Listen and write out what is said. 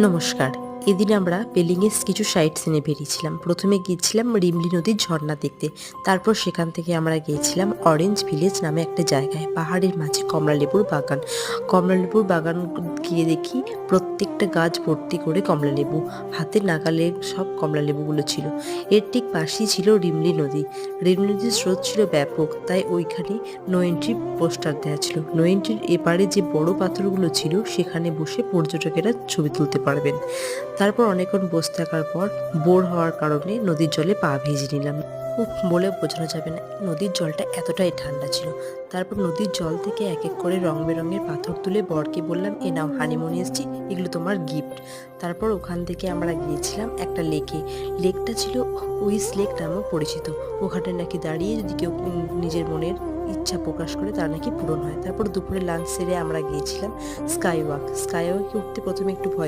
নমস্কার। এদিন আমরা পেলিংয়ের কিছু সাইট সিনে বেরিয়েছিলাম। প্রথমে গিয়েছিলাম রিমলি নদীর ঝর্ণা দেখতে। তারপর সেখান থেকে আমরা গিয়েছিলাম অরেঞ্জ ভিলেজ নামে একটা জায়গায়। পাহাড়ের মাঝে কমলালেবুর বাগান। কমলালেবুর বাগান গিয়ে দেখি প্রত্যেকটা গাছ ভর্তি করে কমলালেবু। হাতের নাগালের সব কমলালেবুগুলো ছিল। এর ঠিক পাশেই ছিল রিমলি নদী। রিমলি নদীর স্রোত ছিল ব্যাপক, তাই ওইখানে নো এন্ট্রি পোস্টার দেওয়া ছিল। নো এন্ট্রির এপারে যে বড় পাথরগুলো ছিল সেখানে বসে পর্যটকেরা ছবি তুলতে পারবেন। তারপর অনেকক্ষণ বসে থাকার পর বোর হওয়ার কারণে নদীর জলে পা ভিজিয়ে নিলাম। বলে বোঝানো যাবে না, নদীর জলটা এতটাই ঠান্ডা ছিল। তারপর নদীর জল থেকে এক এক করে রং বেরঙের পাথর তুলে বরকে বললাম, এ নাও, হানিমুনে এসেছি, এগুলো তোমার গিফট। তারপর ওখান থেকে আমরা গিয়েছিলাম একটা লেকে। লেকটা ছিল উইস লেক নামেও পরিচিত। ওখানে নাকি দাঁড়িয়ে যদি কেউ নিজের মনের ইচ্ছা প্রকাশ করে তার নাকি পূরণ হয়। তারপর দুপুরে লাঞ্চ সেরে আমরা গিয়েছিলাম স্কাই ওয়াকে উঠতে প্রথমে একটু ভয়